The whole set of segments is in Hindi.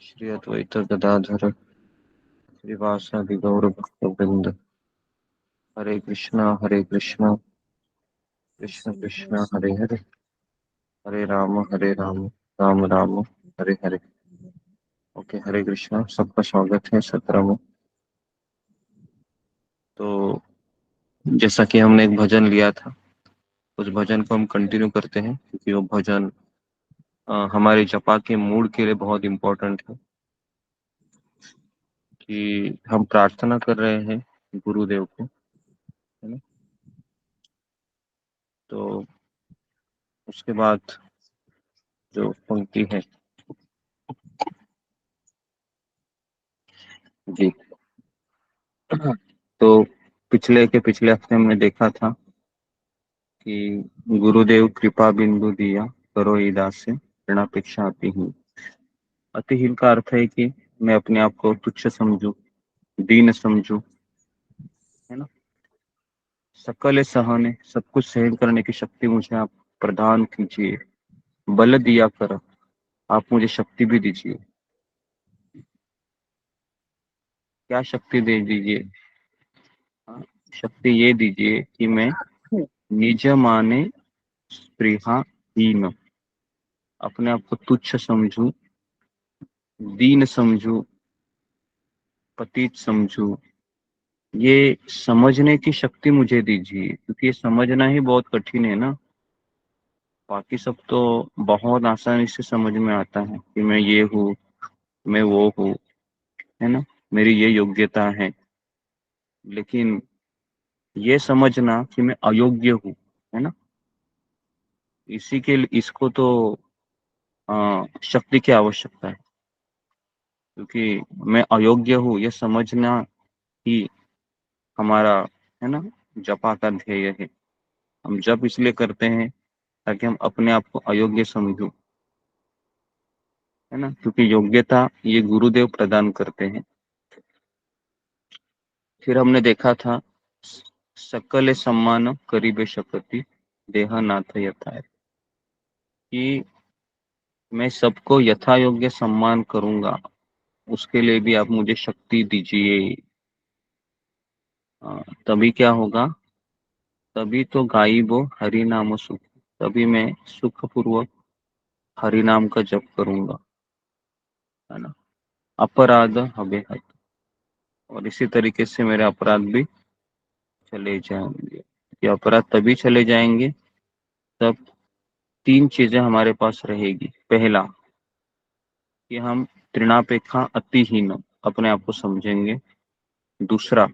श्री अद्वैत गदाधर श्रीवासादि गौर भक्तवृंद। हरे कृष्णा कृष्ण कृष्ण हरे हरे, हरे राम राम राम हरे हरे। ओके, हरे कृष्णा, सबका स्वागत है सत्रह में। तो जैसा कि हमने एक भजन लिया था, उस भजन को हम कंटिन्यू करते हैं क्योंकि वो भजन हमारे जपा के मूड के लिए बहुत इम्पोर्टेंट है। कि हम प्रार्थना कर रहे हैं गुरुदेव को, है ना। तो उसके बाद जो पंक्ति है जी, तो पिछले हफ्ते हमने देखा था कि गुरुदेव कृपा बिंदु दिया, करो दास से ऋणापेक्षा अतिहीन। अतिहीन का अर्थ है कि मैं अपने आप को तुच्छ समझू, दीन समझू, है ना। सकल सहने, सब कुछ सहन करने की शक्ति मुझे आप प्रदान कीजिए। बल दिया कर, आप मुझे शक्ति भी दीजिए। क्या शक्ति दे दीजिए? हाँ, शक्ति ये दीजिए कि मैं निज माने स्पृहा हीन, अपने आप को तुच्छ समझू, दीन समझू, पतित समझू। ये समझने की शक्ति मुझे दीजिए, क्योंकि ये समझना ही बहुत कठिन है ना। बाकी सब तो बहुत आसानी से समझ में आता है कि मैं ये हूँ, मैं वो हूँ, है ना, मेरी ये योग्यता है। लेकिन ये समझना कि मैं अयोग्य हूँ, है ना, इसको तो शक्ति की आवश्यकता है। क्योंकि मैं अयोग्य हूँ, ये समझना ही हमारा, है ना, जपा का ध्येय है। हम जप इसलिए करते हैं ताकि हम अपने आप को अयोग्य समझूं, है ना, क्योंकि योग्यता ये गुरुदेव प्रदान करते हैं। फिर हमने देखा था सकल सम्मान करीबे शकति देह नाथ यथा, कि मैं सबको यथा योग्य सम्मान करूंगा, उसके लिए भी आप मुझे शक्ति दीजिए। तभी क्या होगा? तभी तो गाइबो हरि नाम सुख, तभी मैं सुखपूर्वक हरि नाम का जप करूंगा, है ना। अपराध हबे हत, और इसी तरीके से मेरे अपराध भी चले जाएंगे। ये अपराध तभी चले जाएंगे तब तीन चीजें हमारे पास रहेगी। पहला, कि हम तृणापेक्षा अतिहीन अपने आप को समझेंगे। दूसरा,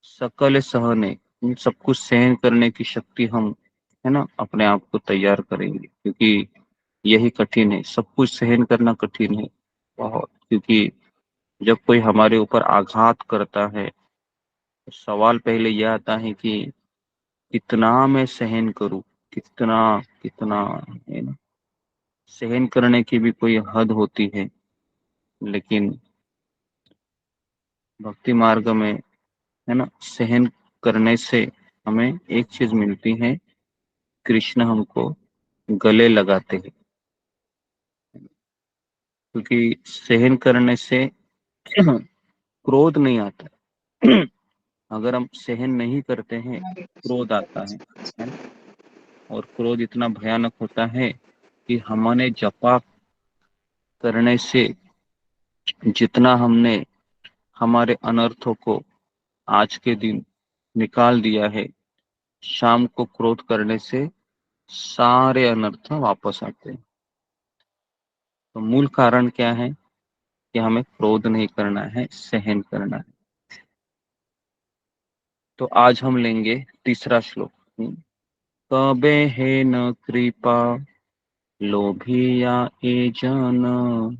सकल सहने, इन सब कुछ सहन करने की शक्ति हम, है ना, अपने आप को तैयार करेंगे, क्योंकि यही कठिन है। सब कुछ सहन करना कठिन है बहुत, क्योंकि जब कोई हमारे ऊपर आघात करता है तो सवाल पहले यह आता है कि कितना मैं सहन करूं, कितना कितना, है ना। सहन करने की भी कोई हद होती है, लेकिन भक्ति मार्ग में, है ना, सहन करने से हमें एक चीज मिलती है, कृष्ण हमको गले लगाते हैं। क्योंकि सहन करने से क्रोध नहीं आता। अगर हम सहन नहीं करते हैं, क्रोध आता है ना। और क्रोध इतना भयानक होता है कि हमने जपा करने से जितना हमने हमारे अनर्थों को आज के दिन निकाल दिया है, शाम को क्रोध करने से सारे अनर्थ वापस आते हैं। तो मूल कारण क्या है? कि हमें क्रोध नहीं करना है, सहन करना है। तो आज हम लेंगे तीसरा श्लोक। कबे है न कृपा लोभिया ए जन,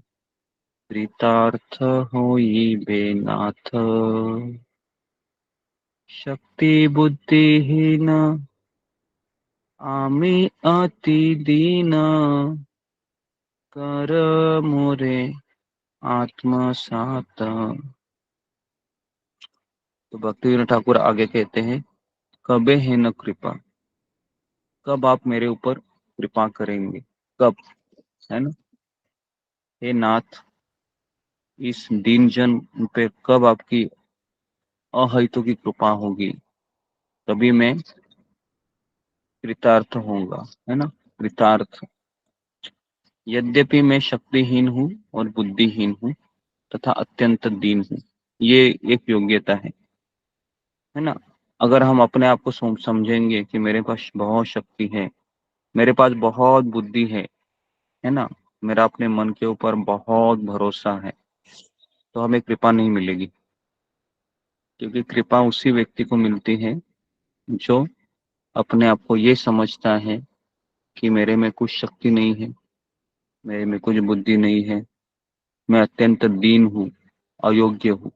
कृतार्थ होई बेनाथ, शक्ति बुद्धिहीन आमी अति दीन, कर मोरे आत्मसात। तो भक्ति विनोद ठाकुर आगे कहते हैं, कबे है न कृपा, कब आप मेरे ऊपर कृपा करेंगे, कब, है ना। हे नाथ, इस दीन जन पे कब आपकी अहेतु की कृपा होगी, तभी मैं कृतार्थ होऊंगा, है ना। कृतार्थ। यद्यपि मैं शक्तिहीन हूँ और बुद्धिहीन हूँ तथा अत्यंत दीन हूँ, ये एक योग्यता है ना। अगर हम अपने आप को समझेंगे कि मेरे पास बहुत शक्ति है, मेरे पास बहुत बुद्धि है ना, मेरा अपने मन के ऊपर बहुत भरोसा है, तो हमें कृपा नहीं मिलेगी। क्योंकि कृपा उसी व्यक्ति को मिलती है जो अपने आप को ये समझता है कि मेरे में कुछ शक्ति नहीं है, मेरे में कुछ बुद्धि नहीं है, मैं अत्यंत दीन हूँ, अयोग्य हूँ।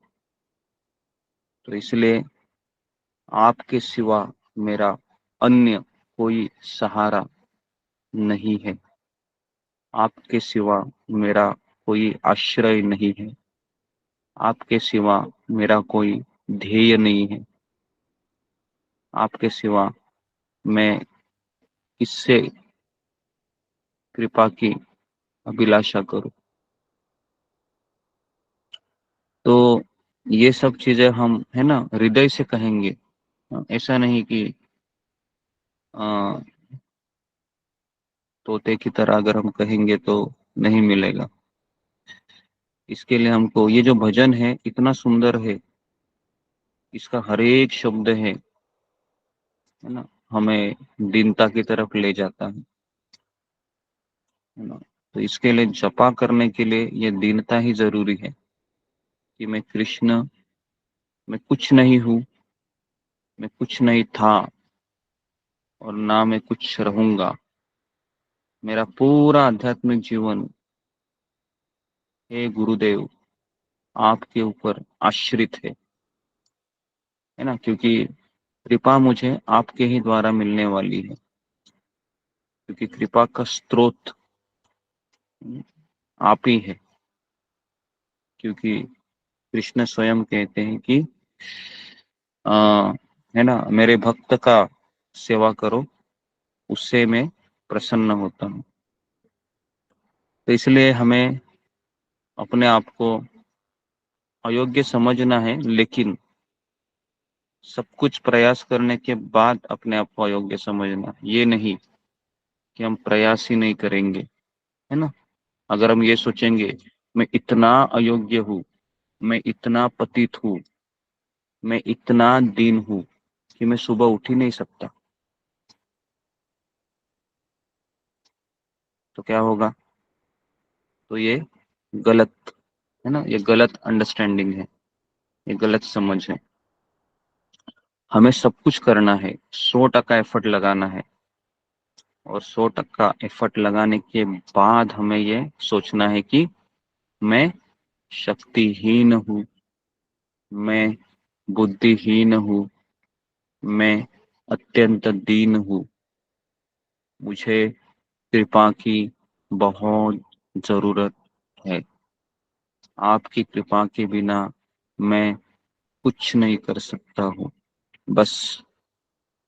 तो इसलिए आपके सिवा मेरा अन्य कोई सहारा नहीं है, आपके सिवा मेरा कोई आश्रय नहीं है, आपके सिवा मेरा कोई ध्येय नहीं है, आपके सिवा मैं किससे कृपा की अभिलाषा करूं। तो ये सब चीजें हम, है ना, हृदय से कहेंगे। ऐसा नहीं कि आ, तोते की तरह अगर हम कहेंगे तो नहीं मिलेगा। इसके लिए हमको, ये जो भजन है इतना सुंदर है, इसका हर एक शब्द है ना, हमें दीनता की तरफ ले जाता है ना। तो इसके लिए जपा करने के लिए ये दीनता ही जरूरी है कि मैं कृष्ण, मैं कुछ नहीं हूँ, मैं कुछ नहीं था और ना मैं कुछ रहूंगा। मेरा पूरा आध्यात्मिक जीवन, हे गुरुदेव, आपके ऊपर आश्रित है ना। क्योंकि कृपा मुझे आपके ही द्वारा मिलने वाली है, क्योंकि कृपा का स्रोत आप ही है। क्योंकि कृष्ण स्वयं कहते हैं कि है ना, मेरे भक्त का सेवा करो, उससे मैं प्रसन्न होता हूँ। तो इसलिए हमें अपने आप को अयोग्य समझना है, लेकिन सब कुछ प्रयास करने के बाद अपने आप को अयोग्य समझना, ये नहीं कि हम प्रयास ही नहीं करेंगे, है ना। अगर हम ये सोचेंगे मैं इतना अयोग्य हूँ, मैं इतना पतित हूँ, मैं इतना दीन हूँ कि मैं सुबह उठ ही नहीं सकता, तो क्या होगा। तो ये गलत, है ना, ये गलत अंडरस्टैंडिंग है, ये गलत समझ है। हमें सब कुछ करना है, 100% एफर्ट लगाना है, और 100% एफर्ट लगाने के बाद हमें ये सोचना है कि मैं शक्तिहीन हूँ, मैं बुद्धिहीन हूँ, मैं अत्यंत दीन हूँ, मुझे कृपा की बहुत जरूरत है। आपकी कृपा के बिना मैं कुछ नहीं कर सकता हूँ, बस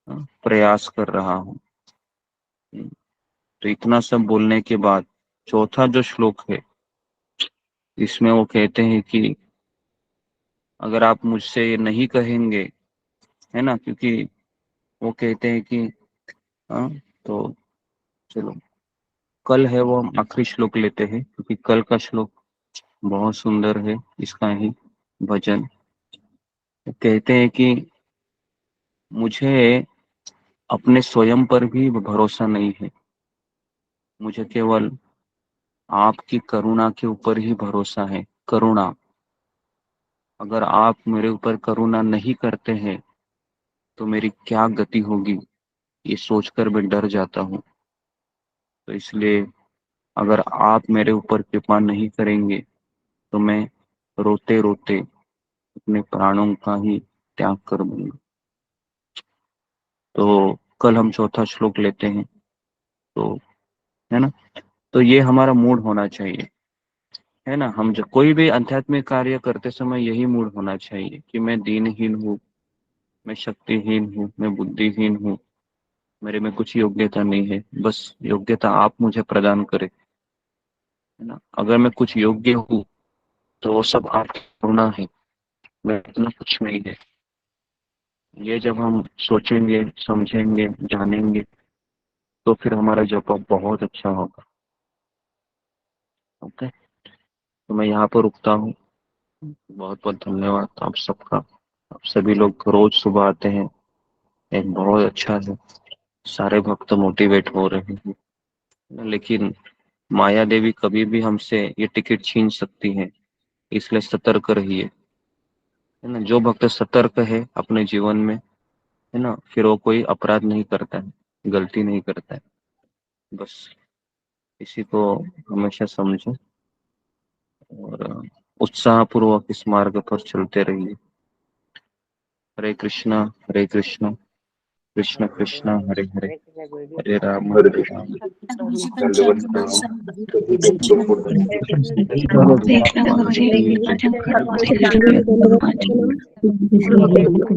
प्रयास कर रहा हूँ। तो इतना सब बोलने के बाद चौथा जो श्लोक है, इसमें वो कहते हैं कि अगर आप मुझसे ये नहीं कहेंगे, है ना, क्योंकि वो कहते हैं कि हाँ, तो चलो कल है वो हम आखिरी श्लोक लेते हैं, क्योंकि कल का श्लोक बहुत सुंदर है, इसका ही भजन। वो कहते हैं कि मुझे अपने स्वयं पर भी भरोसा नहीं है, मुझे केवल आपकी करुणा के ऊपर ही भरोसा है। करुणा, अगर आप मेरे ऊपर करुणा नहीं करते हैं तो मेरी क्या गति होगी, ये सोचकर मैं डर जाता हूँ। तो इसलिए अगर आप मेरे ऊपर कृपा नहीं करेंगे तो मैं रोते रोते अपने प्राणों का ही त्याग कर दूंगा। तो कल हम चौथा श्लोक लेते हैं, तो है ना, तो ये हमारा मूड होना चाहिए, है ना। हम जब कोई भी आध्यात्मिक कार्य करते समय यही मूड होना चाहिए कि मैं दीनहीन हूँ, मैं शक्तिहीन हूँ, मैं बुद्धिहीन हूँ, मेरे में कुछ योग्यता नहीं है, बस योग्यता आप मुझे प्रदान करें, है ना। अगर मैं कुछ योग्य हूँ तो वो सब आप होना है, मैं इतना कुछ नहीं है। ये जब हम सोचेंगे, समझेंगे, जानेंगे, तो फिर हमारा जॉब बहुत अच्छा होगा। ओके, तो मैं यहाँ पर रुकता हूँ। बहुत बहुत धन्यवाद आप सबका। आप सभी लोग रोज सुबह आते हैं, एक बहुत अच्छा है। सारे भक्त मोटिवेट हो रहे हैं, लेकिन माया देवी कभी भी हमसे ये टिकट छीन सकती है, इसलिए सतर्क रहिए। है ना, जो भक्त सतर्क है अपने जीवन में, है ना, फिर वो कोई अपराध नहीं करता है, गलती नहीं करता है। बस इसी को हमेशा समझें और उत्साह पूर्वक इस मार्ग पर चलते रहिए। हरे कृष्णा, हरे कृष्णा, कृष्ण कृष्ण हरे हरे, हरे राम हरे हरे कृष्ण। राम, दंडवत प्रणाम सभी भक्तों को। चलो भगवान की जय। Thank you.